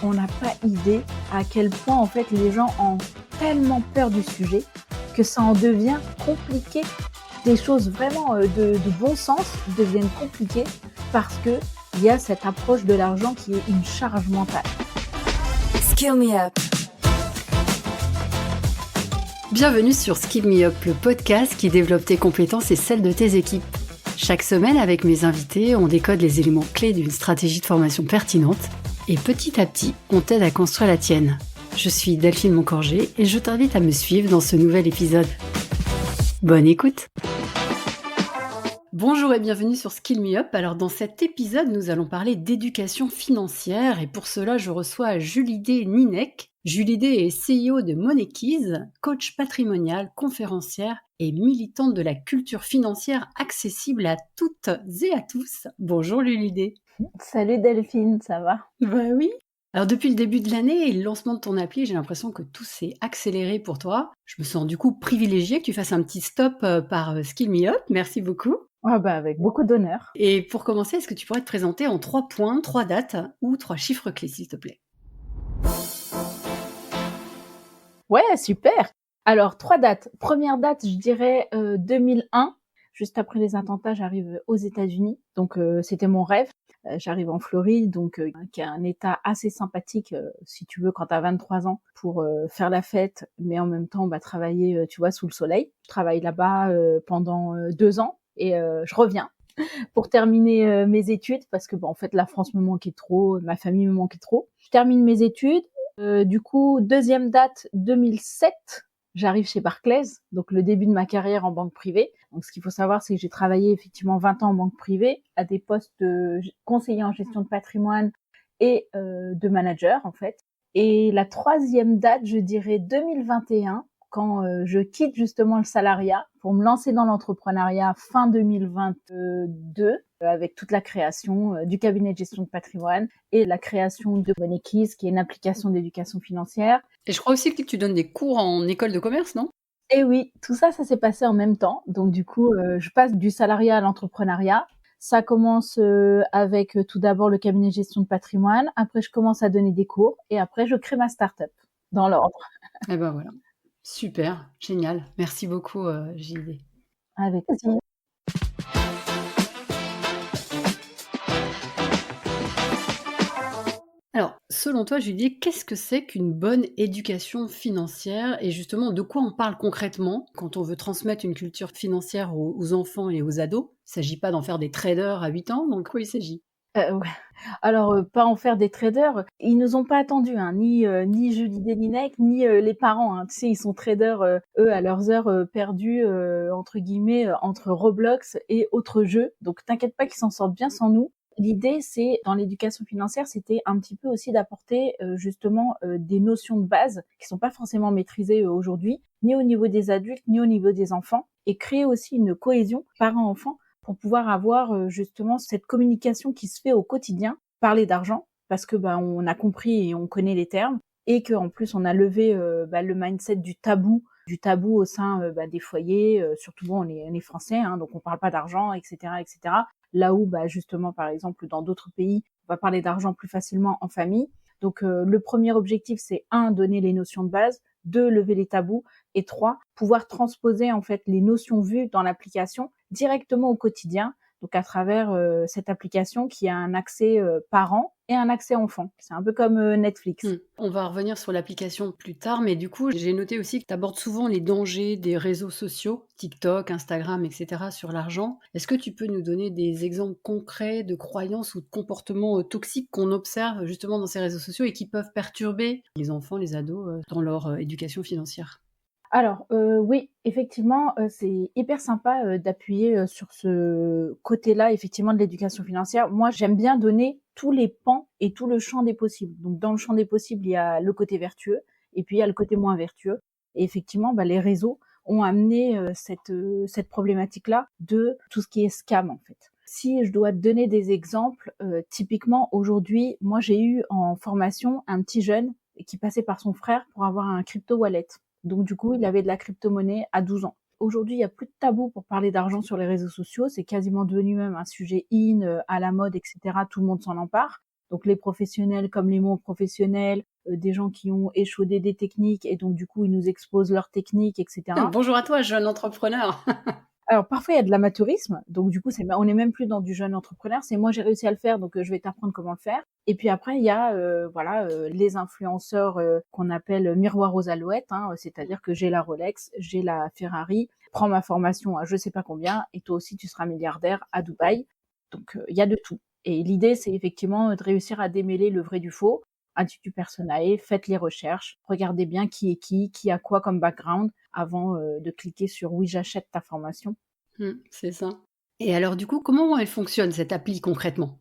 on n'a pas idée à quel point en fait les gens ont tellement peur du sujet que ça en devient compliqué. Des choses vraiment de bon sens deviennent compliquées parce que il y a cette approche de l'argent qui est une charge mentale. Skill Me Up. Bienvenue sur Skill Me Up, le podcast qui développe tes compétences et celles de tes équipes. Chaque semaine, avec mes invités, on décode les éléments clés d'une stratégie de formation pertinente et petit à petit, on t'aide à construire la tienne. Je suis Delphine Moncorgé et je t'invite à me suivre dans ce nouvel épisode. Bonne écoute! Bonjour et bienvenue sur Skill Me Up. Alors dans cet épisode, nous allons parler d'éducation financière et pour cela, je reçois Julide Ninek. Julide est CEO de Moneykeys, coach patrimonial, conférencière et militante de la culture financière accessible à toutes et à tous. Bonjour Julide. Salut Delphine, ça va? Bah oui. Alors depuis le début de l'année et le lancement de ton appli, j'ai l'impression que tout s'est accéléré pour toi. Je me sens du coup privilégiée que tu fasses un petit stop par Skill Me Up. Merci beaucoup. Avec beaucoup d'honneur. Et pour commencer, est-ce que tu pourrais te présenter en 3 points, 3 dates ou 3 chiffres clés, s'il te plaît? Ouais, super. Alors, 3 dates. Première date, je dirais 2001. Juste après les attentats, j'arrive aux États-Unis. Donc, c'était mon rêve. J'arrive en Floride, donc qui est un état assez sympathique, si tu veux, quand t'as 23 ans, pour faire la fête, mais en même temps, travailler, tu vois, sous le soleil. Je travaille là-bas pendant 2 ans et je reviens pour terminer mes études parce que en fait, la France me manquait trop, ma famille me manquait trop. Je termine mes études. Du coup, deuxième date, 2007. J'arrive chez Barclays, donc le début de ma carrière en banque privée. Donc, ce qu'il faut savoir, c'est que j'ai travaillé effectivement 20 ans en banque privée à des postes de conseiller en gestion de patrimoine et de manager, en fait. Et la troisième date, je dirais 2021, quand je quitte justement le salariat pour me lancer dans l'entrepreneuriat fin 2022, avec toute la création du cabinet de gestion de patrimoine et la création de Moneykeys, qui est une application d'éducation financière. Et je crois aussi que tu donnes des cours en école de commerce, non? Et oui, tout ça, ça s'est passé en même temps. Donc du coup, je passe du salariat à l'entrepreneuriat. Ça commence avec tout d'abord le cabinet de gestion de patrimoine. Après, je commence à donner des cours. Et après, je crée ma start-up dans l'ordre. Eh ben voilà. Super, génial. Merci beaucoup, JD. Avec plaisir. Alors, selon toi, Julie, qu'est-ce que c'est qu'une bonne éducation financière et justement de quoi on parle concrètement quand on veut transmettre une culture financière aux enfants et aux ados? Il ne s'agit pas d'en faire des traders à 8 ans, donc quoi il s'agit? Ouais. Alors, pas en faire des traders. Ils nous ont pas attendus, hein, ni Julie Délinec, ni les parents. Hein. Tu sais, ils sont traders, eux, à leurs heures perdues, entre guillemets, entre Roblox et autres jeux. Donc, t'inquiète pas qu'ils s'en sortent bien sans nous. L'idée, c'est, dans l'éducation financière, c'était un petit peu aussi d'apporter justement des notions de base qui sont pas forcément maîtrisées aujourd'hui, ni au niveau des adultes, ni au niveau des enfants, et créer aussi une cohésion parents-enfants pour pouvoir avoir justement cette communication qui se fait au quotidien, parler d'argent, parce que on a compris et on connaît les termes, et que en plus on a levé le mindset du tabou au sein des foyers, surtout on est français, hein, donc on parle pas d'argent, etc., etc. Là où justement par exemple dans d'autres pays, on va parler d'argent plus facilement en famille. Donc le premier objectif, c'est 1, donner les notions de base, 2, lever les tabous, et 3, pouvoir transposer en fait les notions vues dans l'application directement au quotidien, donc à travers cette application qui a un accès parent et un accès enfant. C'est un peu comme Netflix. On va revenir sur l'application plus tard, mais du coup, j'ai noté aussi que tu abordes souvent les dangers des réseaux sociaux, TikTok, Instagram, etc., sur l'argent. Est-ce que tu peux nous donner des exemples concrets de croyances ou de comportements toxiques qu'on observe justement dans ces réseaux sociaux et qui peuvent perturber les enfants, les ados dans leur éducation financière? Alors oui, effectivement, c'est hyper sympa d'appuyer sur ce côté-là, effectivement, de l'éducation financière. Moi, j'aime bien donner tous les pans et tout le champ des possibles. Donc dans le champ des possibles, il y a le côté vertueux et puis il y a le côté moins vertueux. Et effectivement, les réseaux ont amené cette problématique-là de tout ce qui est scam, en fait. Si je dois te donner des exemples, typiquement aujourd'hui, moi j'ai eu en formation un petit jeune qui passait par son frère pour avoir un crypto wallet. Donc du coup, il avait de la crypto-monnaie à 12 ans. Aujourd'hui, il n'y a plus de tabou pour parler d'argent sur les réseaux sociaux. C'est quasiment devenu même un sujet à la mode, etc. Tout le monde s'en empare. Donc les professionnels comme les moins professionnels, des gens qui ont échaudé des techniques et donc du coup ils nous exposent leurs techniques, etc. Bonjour à toi, jeune entrepreneur. Alors parfois il y a de l'amateurisme, donc du coup on n'est même plus dans du jeune entrepreneur, c'est moi j'ai réussi à le faire donc je vais t'apprendre comment le faire. Et puis après il y a les influenceurs qu'on appelle miroir aux alouettes, hein, c'est-à-dire que j'ai la Rolex, j'ai la Ferrari, prends ma formation à je sais pas combien et toi aussi tu seras milliardaire à Dubaï. Donc il y a de tout. Et l'idée c'est effectivement de réussir à démêler le vrai du faux. Institut Personae, faites les recherches, regardez bien qui est qui a quoi comme background avant de cliquer sur oui j'achète ta formation. C'est ça. Et alors du coup, comment elle fonctionne cette appli concrètement?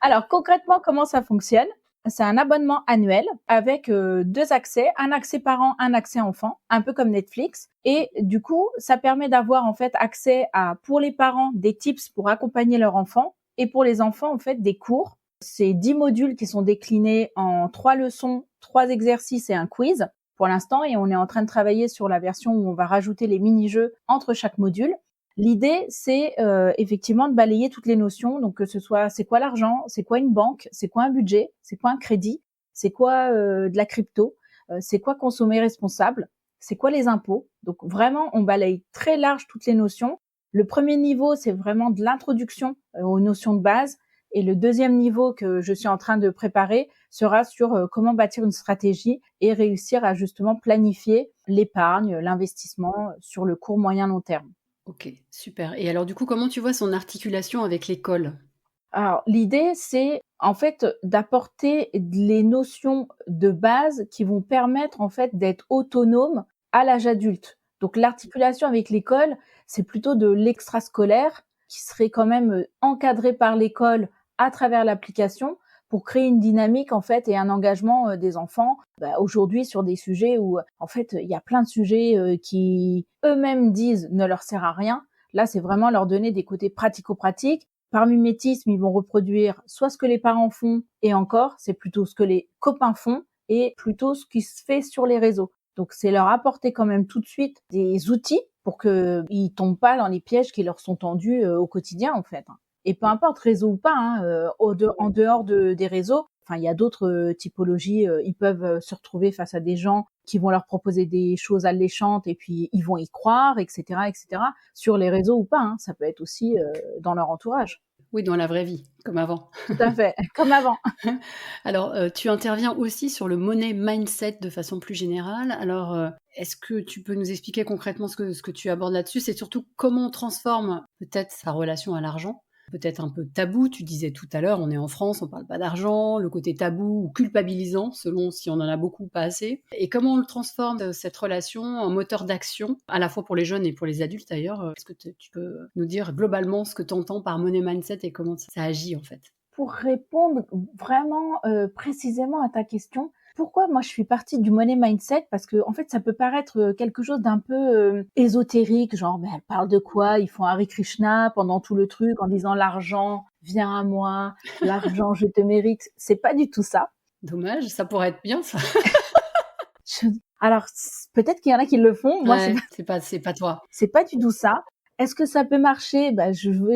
Alors concrètement, comment ça fonctionne? C'est un abonnement annuel avec 2 accès, un accès parent, un accès enfant, un peu comme Netflix. Et du coup, ça permet d'avoir en fait accès à, pour les parents, des tips pour accompagner leur enfant et pour les enfants, en fait, des cours. C'est 10 modules qui sont déclinés en 3 leçons, 3 exercices et un quiz pour l'instant. Et on est en train de travailler sur la version où on va rajouter les mini-jeux entre chaque module. L'idée, c'est effectivement de balayer toutes les notions, donc que ce soit c'est quoi l'argent, c'est quoi une banque, c'est quoi un budget, c'est quoi un crédit, c'est quoi de la crypto, c'est quoi consommer responsable, c'est quoi les impôts. Donc vraiment, on balaye très large toutes les notions. Le premier niveau, c'est vraiment de l'introduction aux notions de base, et le deuxième niveau que je suis en train de préparer sera sur comment bâtir une stratégie et réussir à justement planifier l'épargne, l'investissement sur le court, moyen, long terme. Ok, super. Et alors du coup, comment tu vois son articulation avec l'école? Alors, l'idée, c'est en fait d'apporter les notions de base qui vont permettre en fait d'être autonome à l'âge adulte. Donc, l'articulation avec l'école, c'est plutôt de l'extrascolaire qui serait quand même encadré par l'école à travers l'application pour créer une dynamique en fait et un engagement des enfants. Aujourd'hui, sur des sujets où en fait il y a plein de sujets qui eux-mêmes disent ne leur sert à rien. Là, c'est vraiment leur donner des côtés pratico-pratiques. Par mimétisme, ils vont reproduire soit ce que les parents font, et encore, c'est plutôt ce que les copains font, et plutôt ce qui se fait sur les réseaux. Donc, c'est leur apporter quand même tout de suite des outils pour qu'ils tombent pas dans les pièges qui leur sont tendus au quotidien, en fait. Et peu importe, réseau ou pas, en dehors des réseaux, enfin, il y a d'autres typologies. Ils peuvent se retrouver face à des gens qui vont leur proposer des choses alléchantes et puis ils vont y croire, etc., etc. Sur les réseaux ou pas, hein, ça peut être aussi dans leur entourage. Oui, dans la vraie vie, comme avant. Tout à fait, comme avant. Alors, tu interviens aussi sur le money mindset de façon plus générale. Alors, est-ce que tu peux nous expliquer concrètement ce que tu abordes là-dessus? C'est surtout comment on transforme peut-être sa relation à l'argent? Peut-être un peu tabou, tu disais tout à l'heure, on est en France, on parle pas d'argent, le côté tabou ou culpabilisant, selon si on en a beaucoup ou pas assez. Et comment on le transforme, cette relation, en moteur d'action, à la fois pour les jeunes et pour les adultes d'ailleurs? Est-ce que tu peux nous dire globalement ce que tu entends par money mindset et comment ça agit en fait? Pour répondre vraiment précisément à ta question, pourquoi moi je suis partie du money mindset? Parce que en fait, ça peut paraître quelque chose d'un peu ésotérique, genre elle parle de quoi? Ils font Hare Krishna pendant tout le truc en disant l'argent vient à moi, l'argent je te mérite. C'est pas du tout ça. Dommage, ça pourrait être bien ça. Alors peut-être qu'il y en a qui le font. Moi, Ouais, c'est pas toi. c'est pas du tout ça. Est-ce que ça peut marcher?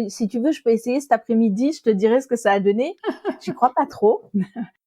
Si tu veux, je peux essayer cet après-midi. Je te dirai ce que ça a donné. J'y crois pas trop,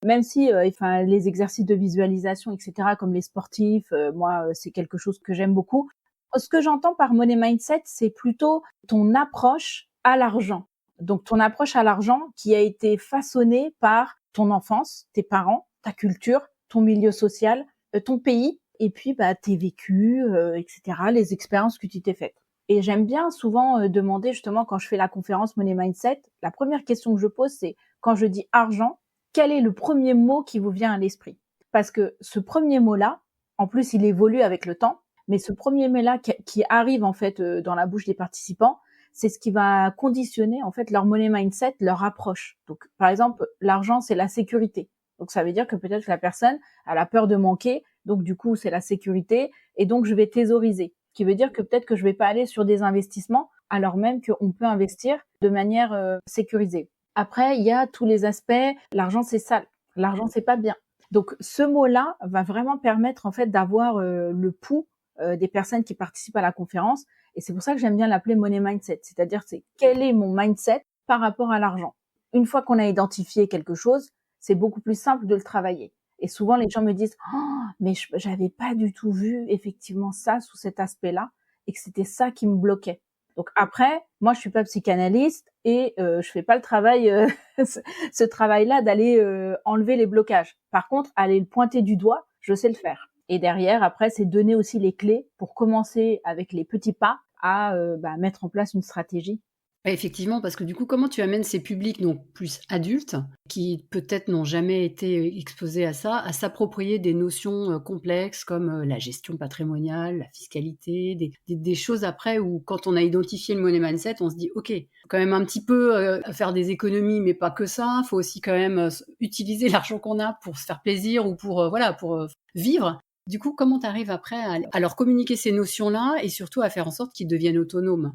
même si, enfin, les exercices de visualisation, etc., comme les sportifs, moi, c'est quelque chose que j'aime beaucoup. Ce que j'entends par money mindset, c'est plutôt ton approche à l'argent. Donc, ton approche à l'argent qui a été façonnée par ton enfance, tes parents, ta culture, ton milieu social, ton pays, et puis, tes vécus, etc., les expériences que tu t'es faites. Et j'aime bien souvent demander justement quand je fais la conférence Money Mindset, la première question que je pose, c'est quand je dis argent, quel est le premier mot qui vous vient à l'esprit? Parce que ce premier mot-là, en plus, il évolue avec le temps, mais ce premier mot-là qui arrive en fait dans la bouche des participants, c'est ce qui va conditionner en fait leur money mindset, leur approche. Donc, par exemple, l'argent, c'est la sécurité. Donc, ça veut dire que peut-être que la personne, elle a peur de manquer, donc du coup, c'est la sécurité, et donc je vais thésauriser. Ce qui veut dire que peut-être que je vais pas aller sur des investissements, alors même qu'on peut investir de manière sécurisée. Après, il y a tous les aspects. L'argent, c'est sale. L'argent, c'est pas bien. Donc, ce mot-là va vraiment permettre en fait d'avoir le pouls des personnes qui participent à la conférence. Et c'est pour ça que j'aime bien l'appeler money mindset. C'est-à-dire, c'est quel est mon mindset par rapport à l'argent. Une fois qu'on a identifié quelque chose, c'est beaucoup plus simple de le travailler. Et souvent, les gens me disent «Oh, mais j'avais pas du tout vu effectivement ça sous cet aspect-là et que c'était ça qui me bloquait». Donc après, moi, je suis pas psychanalyste et je fais pas le travail, ce travail-là d'aller enlever les blocages. Par contre, aller le pointer du doigt, je sais le faire. Et derrière, après, c'est donner aussi les clés pour commencer avec les petits pas à mettre en place une stratégie. Ouais, effectivement, parce que du coup, comment tu amènes ces publics, donc plus adultes, qui peut-être n'ont jamais été exposés à ça, à s'approprier des notions complexes comme la gestion patrimoniale, la fiscalité, des choses après où quand on a identifié le money mindset, on se dit, OK, faut quand même un petit peu faire des économies, mais pas que ça, faut aussi quand même utiliser l'argent qu'on a pour se faire plaisir ou pour, pour vivre. Du coup, comment tu arrives après à leur communiquer ces notions-là et surtout à faire en sorte qu'ils deviennent autonomes?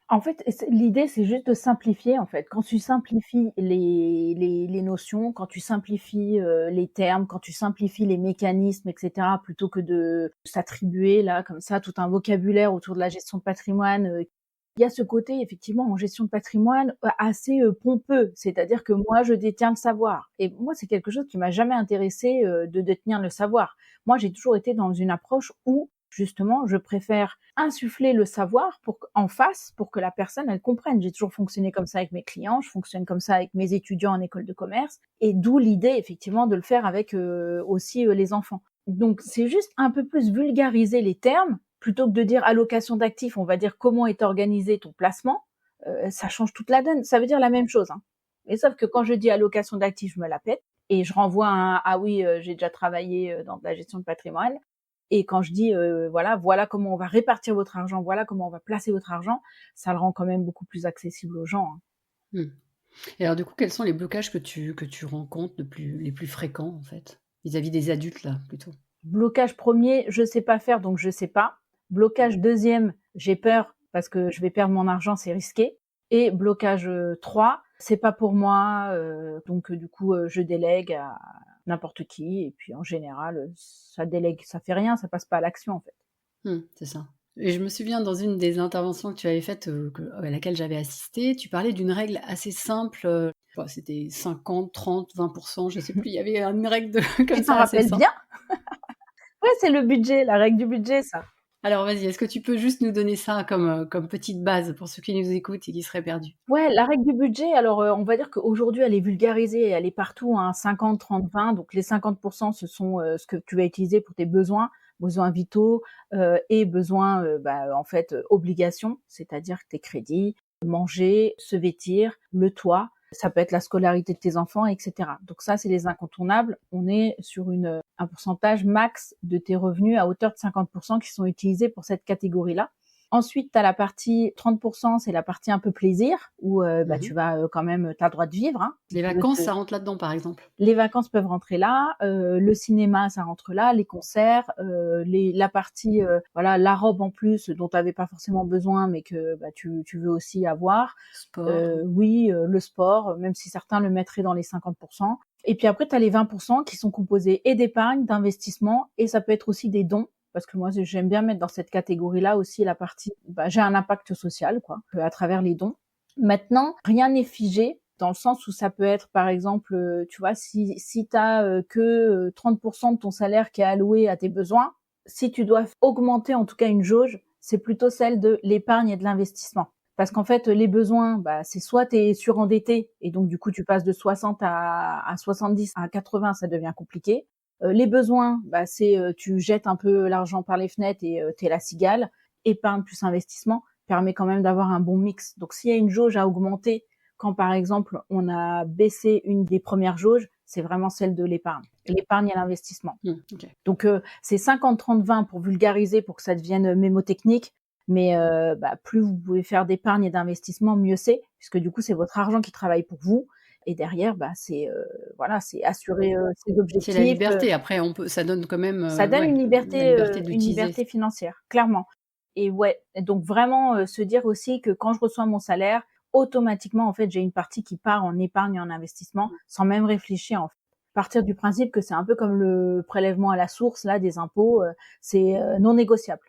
En fait, l'idée, c'est juste de simplifier, en fait. Quand tu simplifies les notions, quand tu simplifies, les termes, quand tu simplifies les mécanismes et cetera, plutôt que de s'attribuer là, comme ça, tout un vocabulaire autour de la gestion de patrimoine, il y a ce côté effectivement en gestion de patrimoine, assez, pompeux. C'est-à-dire que moi, je détiens le savoir et moi, c'est quelque chose qui m'a jamais intéressée, de détenir le savoir. Moi, j'ai toujours été dans une approche où justement, je préfère insuffler le savoir en face pour que la personne, elle comprenne. J'ai toujours fonctionné comme ça avec mes clients, je fonctionne comme ça avec mes étudiants en école de commerce et d'où l'idée effectivement de le faire avec aussi les enfants. Donc c'est juste un peu plus vulgariser les termes plutôt que de dire allocation d'actifs, on va dire comment est organisé ton placement. Ça change toute la donne. Ça veut dire la même chose, hein. Mais sauf que quand je dis allocation d'actifs, je me la pète et je renvoie à un ah oui, j'ai déjà travaillé dans la gestion de patrimoine. Et quand je dis voilà comment on va répartir votre argent, voilà comment on va placer votre argent, ça le rend quand même beaucoup plus accessible aux gens, hein. Mmh. Et alors du coup, quels sont les blocages que tu rencontres les plus fréquents en fait? Vis-à-vis des adultes là, plutôt? Blocage premier, je sais pas faire donc je sais pas. Blocage deuxième, j'ai peur parce que je vais perdre mon argent, c'est risqué. Et blocage 3, c'est pas pour moi, donc du coup je délègue à n'importe qui et puis en général, ça délègue, ça fait rien, ça passe pas à l'action en fait. C'est ça. Et je me souviens dans une des interventions que tu avais faites, à laquelle j'avais assisté, tu parlais d'une règle assez simple, c'était 50, 30, 20, je sais plus, il y avait une règle de comme Tu t'en ça assez rappelles simple. bien? Ouais, c'est le budget, la règle du budget ça. Alors vas-y, est-ce que tu peux juste nous donner ça comme petite base pour ceux qui nous écoutent et qui seraient perdus? Ouais, la règle du budget, alors, on va dire qu'aujourd'hui, elle est vulgarisée, elle est partout, hein, 50-30-20. Donc les 50 ce sont, ce que tu vas utiliser pour tes besoins vitaux, et besoins, en fait, obligations, c'est-à-dire tes crédits, manger, se vêtir, le toit. Ça peut être la scolarité de tes enfants et cetera. Donc ça, c'est les incontournables. On est sur un pourcentage max de tes revenus à hauteur de 50 qui sont utilisés pour cette catégorie-là. Ensuite, tu as la partie 30 c'est la partie un peu plaisir où, Mmh. tu vas, quand même tu as le droit de vivre, hein. Si Les tu veux vacances, ça rentre là-dedans, par exemple? les vacances peuvent rentrer là, le cinéma, ça rentre là, les concerts, la partie, la robe en plus dont tu avais pas forcément besoin mais que, tu veux aussi avoir. Sport? Oui, le sport, même si certains le mettraient dans les 50 et puis après tu as les 20 qui sont composés et d'épargne, d'investissement et ça peut être aussi des dons. Parce que moi, j'aime bien mettre dans cette catégorie-là aussi la partie, j'ai un impact social, quoi, à travers les dons. Maintenant, rien n'est figé dans le sens où ça peut être, par exemple, tu vois, si t'as que 30% de ton salaire qui est alloué à tes besoins, si tu dois augmenter en tout cas une jauge, c'est plutôt celle de l'épargne et de l'investissement. Parce qu'en fait, les besoins, c'est soit tu es surendetté et donc du coup tu passes de 60 à 70 à 80, ça devient compliqué. Les besoins, c'est tu jettes un peu l'argent par les fenêtres et t'es la cigale. Épargne plus investissement permet quand même d'avoir un bon mix. Donc s'il y a une jauge à augmenter, quand par exemple on a baissé une des premières jauges, c'est vraiment celle de l'épargne. L'épargne et l'investissement. OK. Donc c'est 50-30-20 pour vulgariser, pour que ça devienne mémotechnique. Mais plus vous pouvez faire d'épargne et d'investissement, mieux c'est, puisque du coup c'est votre argent qui travaille pour vous. Et derrière, c'est assurer ses C'est la objectifs. liberté, après ça donne quand même, Ça donne la liberté de une l'utiliser. liberté financière, clairement. Et ouais, donc vraiment, se dire aussi que quand je reçois mon salaire, automatiquement, en fait, j'ai une partie qui part en épargne et en investissement, sans même réfléchir, en fait. Partir du principe que c'est un peu comme le prélèvement à la source, là, des impôts, c'est non négociable.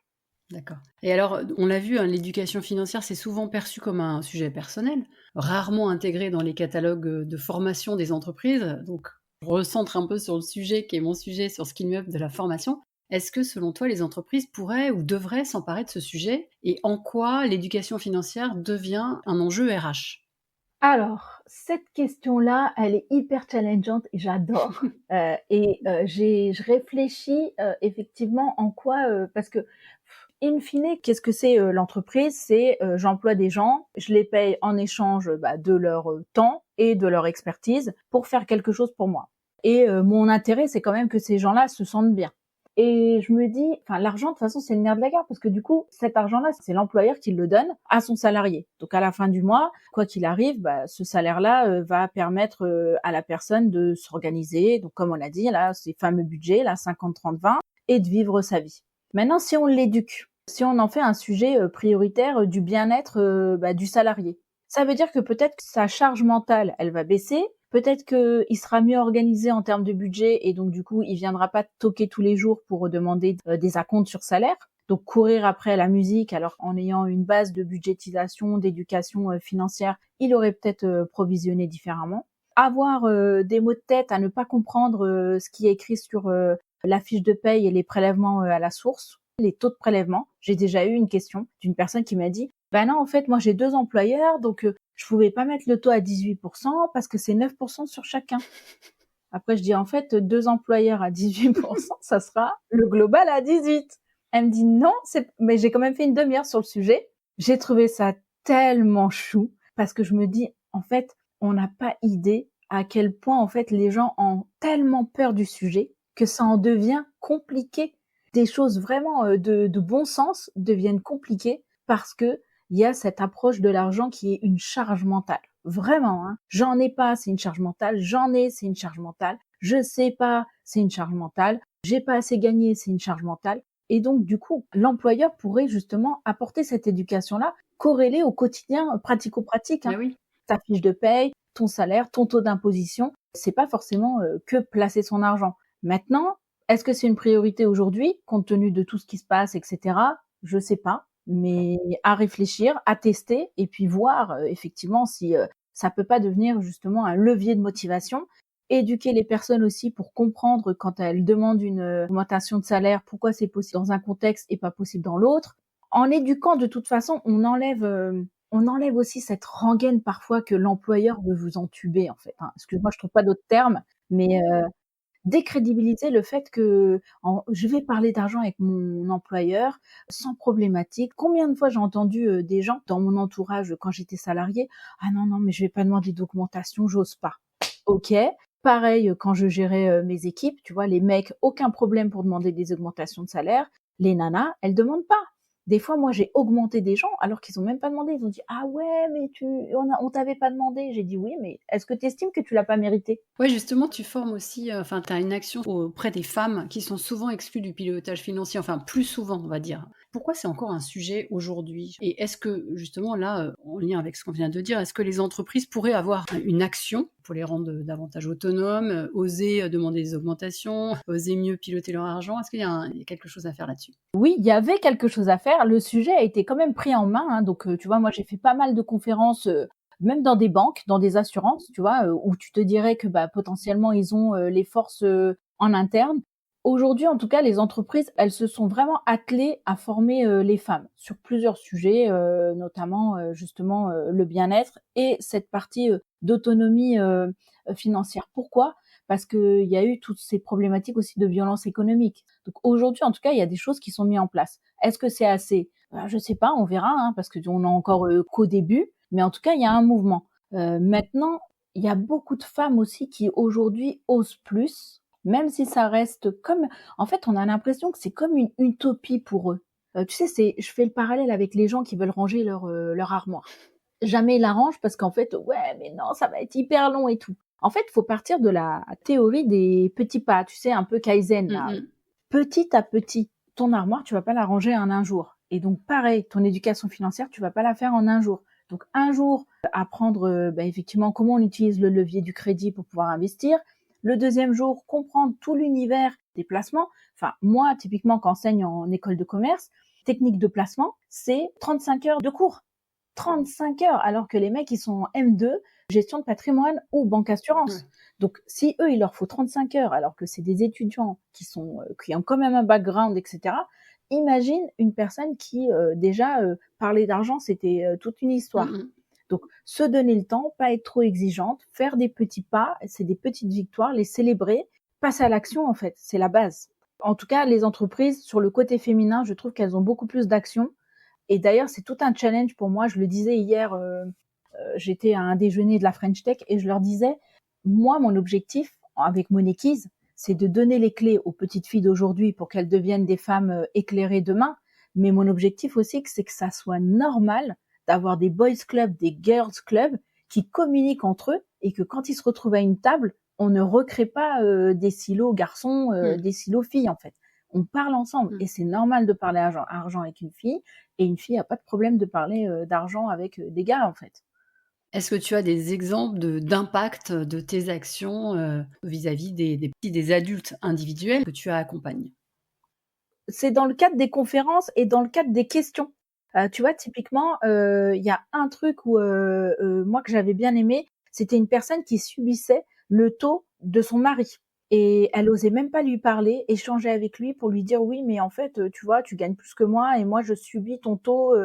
D'accord. Et alors, on l'a vu, hein, l'éducation financière, c'est souvent perçu comme un sujet personnel, rarement intégré dans les catalogues, de formation des entreprises. Donc Je recentre un peu sur le sujet qui est mon sujet, sur Skill Me Up de la formation. Est-ce que selon toi, les entreprises pourraient ou devraient s'emparer de ce sujet et en quoi l'éducation financière devient un enjeu RH? Alors, cette question-là, elle est hyper challengeante et j'adore. Je réfléchis effectivement en quoi, parce que in fine, qu'est-ce que c'est l'entreprise? C'est j'emploie des gens, je les paye en échange de leur temps et de leur expertise pour faire quelque chose pour moi. Et mon intérêt, c'est quand même que ces gens-là se sentent bien. Et je me dis, enfin, l'argent, de toute façon, c'est le nerf de la guerre parce que du coup, cet argent-là, c'est l'employeur qui le donne à son salarié. Donc, à la fin du mois, quoi qu'il arrive, ce salaire-là va permettre à la personne de s'organiser. Donc, comme on l'a dit, là, ces fameux budgets, là, 50-30-20, et de vivre sa vie. Maintenant, si on l'éduque, si on en fait un sujet prioritaire du bien-être du salarié, ça veut dire que peut-être que sa charge mentale, elle va baisser. Peut-être qu'il sera mieux organisé en termes de budget et donc du coup, il viendra pas toquer tous les jours pour demander des acomptes sur salaire. Donc courir après la musique, alors en ayant une base de budgétisation, d'éducation financière, il aurait peut-être provisionné différemment. Avoir des mots de tête à ne pas comprendre ce qui est écrit sur la fiche de paye et les prélèvements à la source, les taux de prélèvement. J'ai déjà eu une question d'une personne qui m'a dit « Ben non, en fait, moi j'ai 2 employeurs, donc je pouvais pas mettre le taux à 18% parce que c'est 9% sur chacun. » Après, je dis en fait, 2 employeurs à 18%, ça sera le global à 18. Elle me dit non, mais j'ai quand même fait une demi-heure sur le sujet. J'ai trouvé ça tellement chou parce que je me dis, en fait, on n'a pas idée à quel point, en fait, les gens ont tellement peur du sujet que ça en devient compliqué. Des choses vraiment de bon sens deviennent compliquées parce que il y a cette approche de l'argent qui est une charge mentale. Vraiment, hein. J'en ai pas, c'est une charge mentale. J'en ai, c'est une charge mentale. Je sais pas, c'est une charge mentale. J'ai pas assez gagné, c'est une charge mentale. Et donc, du coup, l'employeur pourrait justement apporter cette éducation-là, corrélée au quotidien, pratico-pratique, hein. Ah oui. Ta fiche de paye, ton salaire, ton taux d'imposition, c'est pas forcément que placer son argent. Maintenant, est-ce que c'est une priorité aujourd'hui, compte tenu de tout ce qui se passe, etc. Je sais pas, mais à réfléchir, à tester, et puis voir effectivement si ça peut pas devenir justement un levier de motivation. Éduquer les personnes aussi pour comprendre quand elles demandent une augmentation de salaire, pourquoi c'est possible dans un contexte et pas possible dans l'autre. En éduquant, de toute façon, on enlève aussi cette rengaine parfois que l'employeur veut vous entuber, en fait, hein. Excuse-moi, je trouve pas d'autres termes, mais décrédibiliser le fait que je vais parler d'argent avec mon employeur sans problématique. Combien de fois j'ai entendu des gens dans mon entourage quand j'étais salariée, ah non, non, mais je vais pas demander d'augmentation, j'ose pas. Ok. Pareil, quand je gérais mes équipes, tu vois, les mecs, aucun problème pour demander des augmentations de salaire. Les nanas, elles demandent pas. Des fois, moi, j'ai augmenté des gens alors qu'ils ont même pas demandé. Ils ont dit, ah ouais, mais on t'avait pas demandé. J'ai dit oui, mais est-ce que tu estimes que tu l'as pas mérité? Ouais, justement, tu formes aussi, enfin, tu as une action auprès des femmes qui sont souvent exclues du pilotage financier, enfin plus souvent, on va dire. Pourquoi c'est encore un sujet aujourd'hui? Et est-ce que justement là, en lien avec ce qu'on vient de dire, est-ce que les entreprises pourraient avoir une action pour les rendre davantage autonomes, oser demander des augmentations, oser mieux piloter leur argent? Est-ce qu'il y a quelque chose à faire là-dessus? Oui, il y avait quelque chose à faire. Le sujet a été quand même pris en main, hein. Donc, tu vois, moi, j'ai fait pas mal de conférences, même dans des banques, dans des assurances, tu vois, où tu te dirais que potentiellement ils ont les forces en interne. Aujourd'hui, en tout cas, les entreprises, elles se sont vraiment attelées à former les femmes sur plusieurs sujets, notamment justement le bien-être et cette partie d'autonomie financière. Pourquoi? Parce qu'il y a eu toutes ces problématiques aussi de violence économique. Donc aujourd'hui, en tout cas, il y a des choses qui sont mises en place. Est-ce que c'est assez? Je sais pas, on verra, hein, parce qu'on est encore qu'au début. Mais en tout cas, il y a un mouvement. Maintenant, il y a beaucoup de femmes aussi qui aujourd'hui osent plus, même si ça reste comme... En fait, on a l'impression que c'est comme une utopie pour eux. Tu sais, je fais le parallèle avec les gens qui veulent ranger leur armoire. Jamais ils la rangent parce qu'en fait, ouais, mais non, ça va être hyper long et tout. En fait, il faut partir de la théorie des petits pas, tu sais, un peu Kaizen, là. Petit à petit, ton armoire, tu vas pas la ranger en un jour. Et donc, pareil, ton éducation financière, tu vas pas la faire en un jour. Donc, un jour, apprendre effectivement comment on utilise le levier du crédit pour pouvoir investir. Le deuxième jour, comprendre tout l'univers des placements. Enfin, moi, typiquement, quand j'enseigne en école de commerce, technique de placement, c'est 35 heures de cours. 35 heures, alors que les mecs, ils sont en M2. gestion de patrimoine ou banque assurance. Ouais. Donc, si eux, il leur faut 35 heures, alors que c'est des étudiants qui ont quand même un background, etc., imagine une personne qui, déjà, parler d'argent, c'était toute une histoire. Mmh. Donc, se donner le temps, pas être trop exigeante, faire des petits pas, c'est des petites victoires, les célébrer, passer à l'action, en fait, c'est la base. En tout cas, les entreprises, sur le côté féminin, je trouve qu'elles ont beaucoup plus d'action. Et d'ailleurs, c'est tout un challenge pour moi. Je le disais hier, j'étais à un déjeuner de la French Tech et je leur disais, moi, mon objectif avec Monéquise, c'est de donner les clés aux petites filles d'aujourd'hui pour qu'elles deviennent des femmes éclairées demain. Mais mon objectif aussi, c'est que ça soit normal d'avoir des boys clubs, des girls clubs qui communiquent entre eux et que quand ils se retrouvent à une table, on ne recrée pas des silos garçons, des silos filles en fait. On parle ensemble et c'est normal de parler argent avec une fille et une fille a pas de problème de parler d'argent avec des gars en fait. Est-ce que tu as des exemples d'impact de tes actions, vis-à-vis des adultes individuels que tu as accompagnés? C'est dans le cadre des conférences et dans le cadre des questions. Tu vois, typiquement, il y a un truc où moi que j'avais bien aimé, c'était une personne qui subissait le taux de son mari et elle osait même pas lui parler, échanger avec lui pour lui dire: «Oui, mais en fait, tu vois, tu gagnes plus que moi et moi je subis ton taux»,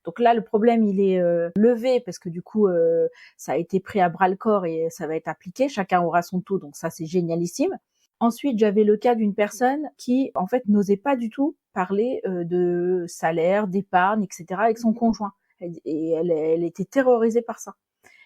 donc là, le problème, il est levé parce que du coup, ça a été pris à bras-le-corps et ça va être appliqué. Chacun aura son taux, donc ça, c'est génialissime. Ensuite, j'avais le cas d'une personne qui, en fait, n'osait pas du tout parler de salaire, d'épargne, etc. avec son conjoint. Elle était terrorisée par ça.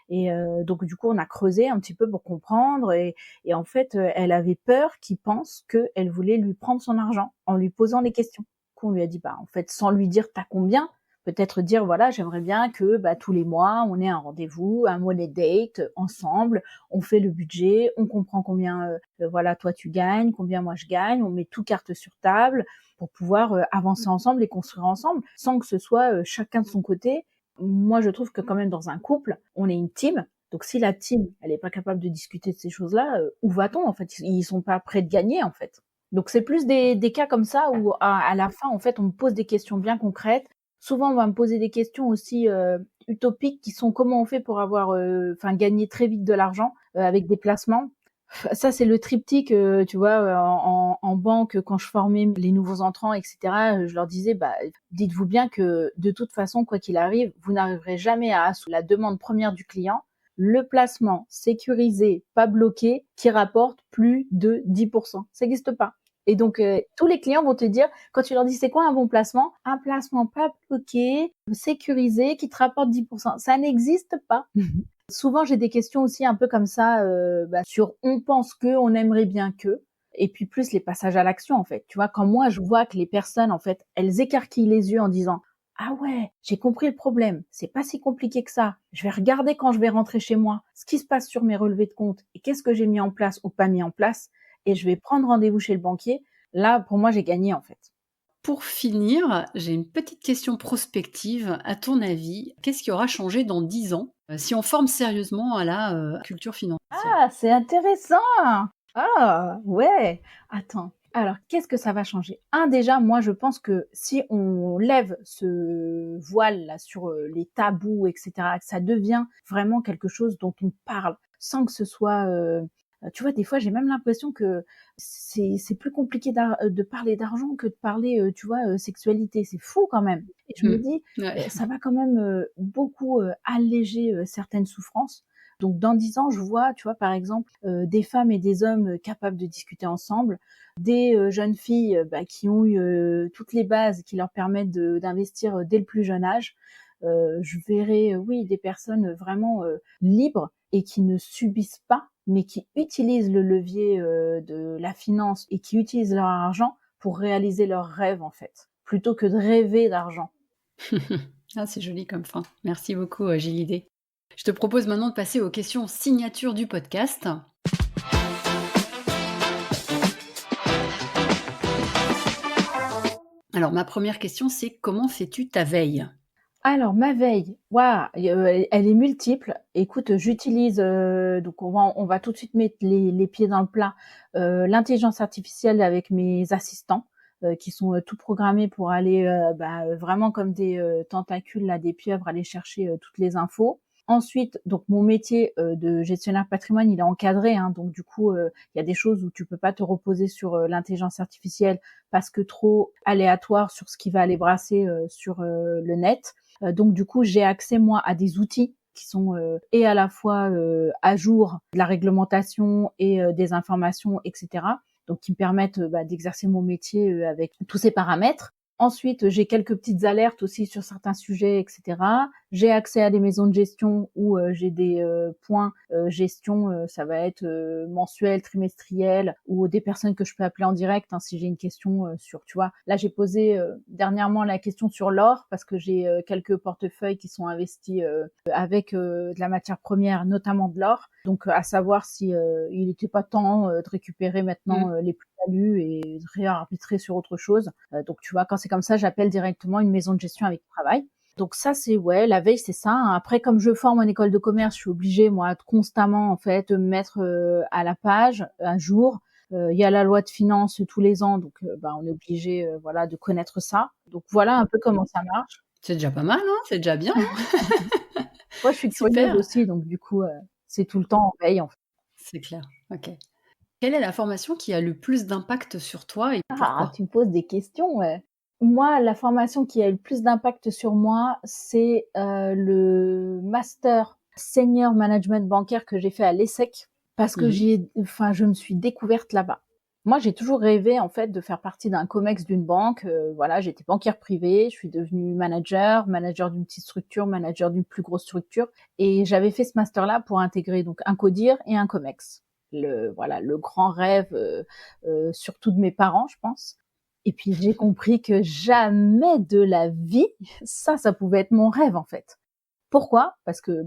Et donc du coup, on a creusé un petit peu pour comprendre. Et en fait, elle avait peur qu'il pense qu'elle voulait lui prendre son argent en lui posant les questions. Qu'on lui a dit, bah en fait, sans lui dire t'as combien, peut-être dire voilà, j'aimerais bien que tous les mois on ait un rendez-vous, un money date ensemble, on fait le budget, on comprend combien voilà toi tu gagnes, combien moi je gagne, on met tout carte sur table pour pouvoir avancer ensemble et construire ensemble, sans que ce soit chacun de son côté. Moi, je trouve que quand même dans un couple, on est une team. Donc si la team, elle est pas capable de discuter de ces choses-là, où va-t-on en fait? Ils sont pas prêts de gagner en fait. Donc c'est plus des cas comme ça où à la fin en fait on me pose des questions bien concrètes. Souvent on va me poser des questions aussi utopiques qui sont comment on fait pour avoir gagner très vite de l'argent avec des placements. Ça, c'est le triptyque, tu vois, en banque, quand je formais les nouveaux entrants, etc., je leur disais, dites-vous bien que de toute façon, quoi qu'il arrive, vous n'arriverez jamais à sous la demande première du client, le placement sécurisé, pas bloqué, qui rapporte plus de 10%. Ça n'existe pas. Et donc, tous les clients vont te dire, quand tu leur dis c'est quoi un bon placement? Un placement pas bloqué, sécurisé, qui te rapporte 10%. Ça n'existe pas. Souvent, j'ai des questions aussi un peu comme ça sur on pense que, on aimerait bien que, et puis plus les passages à l'action en fait. Tu vois, quand moi je vois que les personnes en fait, elles écarquillent les yeux en disant ah ouais, j'ai compris le problème, c'est pas si compliqué que ça. Je vais regarder quand je vais rentrer chez moi ce qui se passe sur mes relevés de compte et qu'est-ce que j'ai mis en place ou pas mis en place, et je vais prendre rendez-vous chez le banquier. Là, pour moi, j'ai gagné en fait. Pour finir, j'ai une petite question prospective. À ton avis, qu'est-ce qui aura changé dans 10 ans, si on forme sérieusement à la, culture financière? Ah, c'est intéressant! Ah, ouais! Attends. Alors, qu'est-ce que ça va changer? Déjà, moi, je pense que si on lève ce voile-là sur les tabous, etc., que ça devient vraiment quelque chose dont on parle, sans que ce soit... tu vois, des fois, j'ai même l'impression que c'est plus compliqué de parler d'argent que de parler, tu vois, sexualité. C'est fou quand même. Et je me Mmh. dis, Ouais. ça va quand même beaucoup alléger certaines souffrances. Donc dans 10 ans, je vois, tu vois, par exemple, des femmes et des hommes capables de discuter ensemble, des jeunes filles qui ont eu toutes les bases qui leur permettent d'investir dès le plus jeune âge. Je verrai, oui, des personnes vraiment libres et qui ne subissent pas, mais qui utilisent le levier de la finance et qui utilisent leur argent pour réaliser leurs rêves, en fait, plutôt que de rêver d'argent. Ah, c'est joli comme fin. Merci beaucoup, Gilles. Je te propose maintenant de passer aux questions signature du podcast. Alors, ma première question, c'est comment fais-tu ta veille? Alors ma veille, waouh, elle est multiple. Écoute, j'utilise, donc on va tout de suite mettre les pieds dans le plat, l'intelligence artificielle avec mes assistants, qui sont, tout programmés pour aller, vraiment comme des, tentacules là, des pieuvres, aller chercher, toutes les infos. Ensuite, donc mon métier de gestionnaire patrimoine, il est encadré, hein, donc du coup, il y a des choses où tu peux pas te reposer sur l'intelligence artificielle parce que trop aléatoire sur ce qui va aller brasser sur le net. Donc du coup, j'ai accès moi à des outils qui sont et à la fois à jour de la réglementation et des informations, etc. Donc qui me permettent d'exercer mon métier avec tous ces paramètres. Ensuite, j'ai quelques petites alertes aussi sur certains sujets, etc. J'ai accès à des maisons de gestion où j'ai des points gestion, ça va être mensuel, trimestriel, ou des personnes que je peux appeler en direct hein, si j'ai une question sur, tu vois. Là, j'ai posé dernièrement la question sur l'or parce que j'ai quelques portefeuilles qui sont investis avec de la matière première, notamment de l'or. Donc, à savoir si il n'était pas temps de récupérer maintenant les plus-values et de réarbitrer sur autre chose. Donc, tu vois, quand c'est comme ça, j'appelle directement une maison de gestion avec qui je travaille. Donc ça, c'est la veille, c'est ça. Après, comme je forme en école de commerce, je suis obligée, moi, de constamment, en fait, me mettre à la page, à jour. Il y a la loi de finances tous les ans, donc on est obligé, de connaître ça. Donc voilà un peu comment ça marche. C'est déjà pas mal, hein, c'est déjà bien. Moi, je suis curieuse Super. aussi, donc du coup, c'est tout le temps en veille, en fait. C'est clair, OK. Quelle est la formation qui a le plus d'impact sur toi et Ah, pourquoi? tu me poses des questions, ouais. Moi, la formation qui a eu le plus d'impact sur moi, c'est le master senior management bancaire que j'ai fait à l'ESSEC parce que je me suis découverte là-bas. Moi, j'ai toujours rêvé en fait de faire partie d'un comex d'une banque. J'étais banquière privée, je suis devenue manager d'une petite structure, manager d'une plus grosse structure, et j'avais fait ce master-là pour intégrer donc un CODIR et un comex. Le grand rêve, surtout de mes parents, je pense. Et puis j'ai compris que jamais de la vie, ça pouvait être mon rêve en fait. Pourquoi? Parce que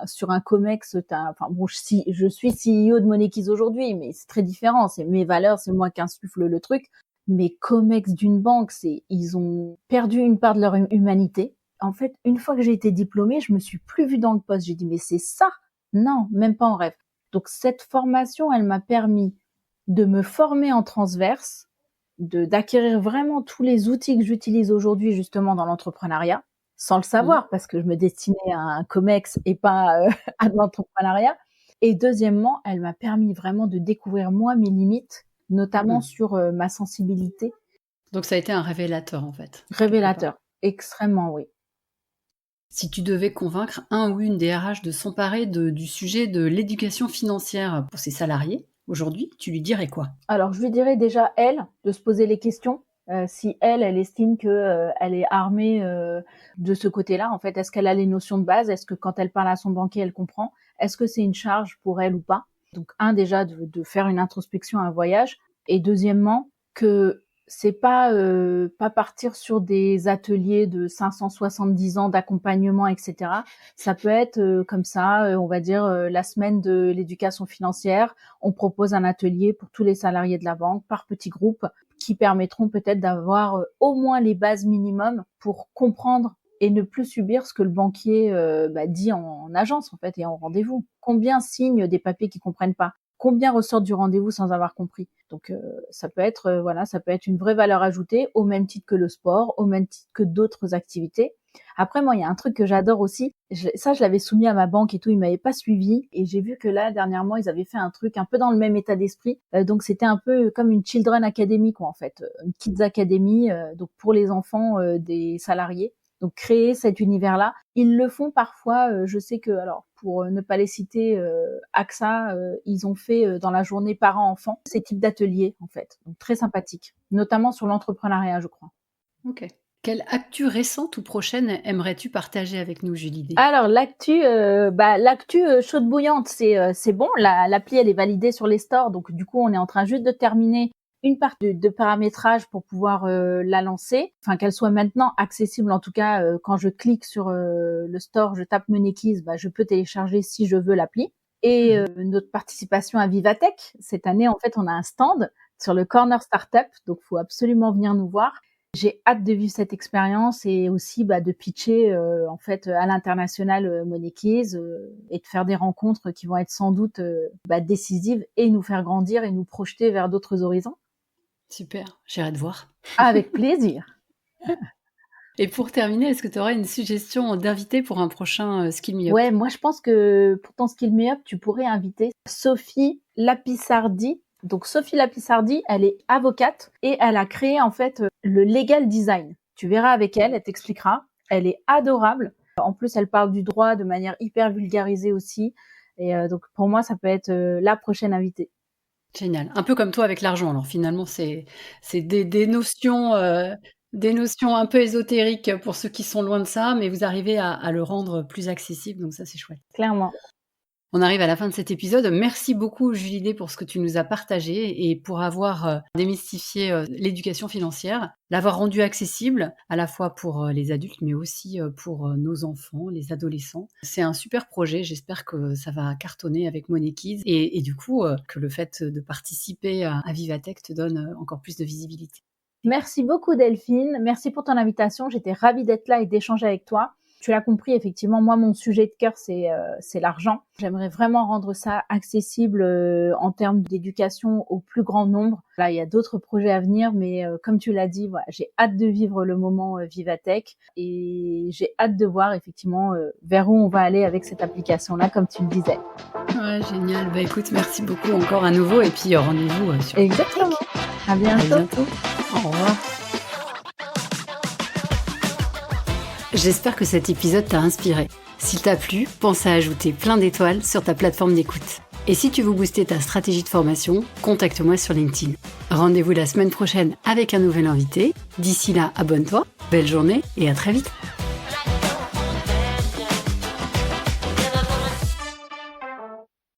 sur un comex, je suis CEO de Monekeys aujourd'hui, mais c'est très différent. C'est mes valeurs, c'est moi qui insuffle le truc. Mais comex d'une banque, ils ont perdu une part de leur humanité. En fait, une fois que j'ai été diplômée, je me suis plus vue dans le poste. J'ai dit mais c'est ça? Non, même pas en rêve. Donc cette formation, elle m'a permis de me former en transverse, d'acquérir vraiment tous les outils que j'utilise aujourd'hui justement dans l'entrepreneuriat, sans le savoir parce que je me destinais à un comex et pas à de l'entrepreneuriat. Et deuxièmement, elle m'a permis vraiment de découvrir moi mes limites, notamment sur ma sensibilité. Donc ça a été un révélateur en fait. Révélateur, extrêmement, oui. Si tu devais convaincre un ou une DRH de s'emparer du sujet de l'éducation financière pour ses salariés, aujourd'hui, tu lui dirais quoi? Alors, je lui dirais déjà, elle, de se poser les questions. Si elle estime que elle est armée de ce côté-là, en fait, est-ce qu'elle a les notions de base? Est-ce que quand elle parle à son banquier, elle comprend? Est-ce que c'est une charge pour elle ou pas? Donc, déjà, de faire une introspection, un voyage. Et deuxièmement, que c'est pas partir sur des ateliers de 570 ans d'accompagnement, etc. Ça peut être comme ça, on va dire la semaine de l'éducation financière. On propose un atelier pour tous les salariés de la banque par petits groupes qui permettront peut-être d'avoir au moins les bases minimum pour comprendre et ne plus subir ce que le banquier dit en agence en fait et en rendez-vous. Combien signent des papiers qu'ils comprennent pas? Combien ressortent du rendez-vous sans avoir compris? Donc ça peut être ça peut être une vraie valeur ajoutée au même titre que le sport, au même titre que d'autres activités. Après, moi, il y a un truc que j'adore aussi. Je l'avais soumis à ma banque et tout, ils m'avaient pas suivi. Et j'ai vu que là, dernièrement, ils avaient fait un truc un peu dans le même état d'esprit. Donc, c'était un peu comme une Children Academy, quoi, en fait. Une Kids Academy, donc pour les enfants des salariés. Donc, créer cet univers-là. Ils le font parfois. Je sais que, alors, pour ne pas les citer, AXA, ils ont fait dans la journée parents-enfants ces types d'ateliers, en fait. Donc, très sympathique. Notamment sur l'entrepreneuriat, je crois. Ok. Quelle actu récente ou prochaine aimerais-tu partager avec nous, Julie D? Alors l'actu chaude bouillante, c'est bon. L'appli elle est validée sur les stores, donc du coup on est en train juste de terminer une partie de paramétrage pour pouvoir la lancer, enfin qu'elle soit maintenant accessible. En tout cas, quand je clique sur le store, je tape Monekeys, je peux télécharger si je veux l'appli. Et notre participation à Vivatech, cette année en fait on a un stand sur le Corner Startup, donc faut absolument venir nous voir. J'ai hâte de vivre cette expérience et aussi de pitcher en fait à l'international Monekeys et de faire des rencontres qui vont être sans doute décisives et nous faire grandir et nous projeter vers d'autres horizons. Super, j'irai te voir. Avec plaisir. Et pour terminer, est-ce que tu aurais une suggestion d'invité pour un prochain Skill Me Up? Ouais, moi je pense que pour ton Skill Me Up, tu pourrais inviter Sophie Lapissardi. Donc Sophie Lapissardi, elle est avocate et elle a créé en fait le legal design. Tu verras avec elle, elle t'expliquera. Elle est adorable. En plus, elle parle du droit de manière hyper vulgarisée aussi. Et donc pour moi, ça peut être la prochaine invitée. Génial. Un peu comme toi avec l'argent. Alors finalement, c'est des notions un peu ésotériques pour ceux qui sont loin de ça, mais vous arrivez à le rendre plus accessible, donc ça c'est chouette. Clairement. On arrive à la fin de cet épisode. Merci beaucoup Julie D pour ce que tu nous as partagé et pour avoir démystifié l'éducation financière, l'avoir rendue accessible à la fois pour les adultes mais aussi pour nos enfants, les adolescents. C'est un super projet, j'espère que ça va cartonner avec Money Kids et du coup que le fait de participer à Vivatech te donne encore plus de visibilité. Merci beaucoup Delphine, merci pour ton invitation, j'étais ravie d'être là et d'échanger avec toi. Tu l'as compris, effectivement, moi, mon sujet de cœur, c'est l'argent. J'aimerais vraiment rendre ça accessible en termes d'éducation au plus grand nombre. Là, il y a d'autres projets à venir, mais comme tu l'as dit, voilà, j'ai hâte de vivre le moment Vivatech et j'ai hâte de voir effectivement vers où on va aller avec cette application-là, comme tu le disais. Ouais, génial. Bah écoute, merci beaucoup encore à nouveau et puis rendez-vous sur Exactement. À bientôt. À bientôt. Au revoir. J'espère que cet épisode t'a inspiré. S'il t'a plu, pense à ajouter plein d'étoiles sur ta plateforme d'écoute. Et si tu veux booster ta stratégie de formation, contacte-moi sur LinkedIn. Rendez-vous la semaine prochaine avec un nouvel invité. D'ici là, abonne-toi, belle journée et à très vite.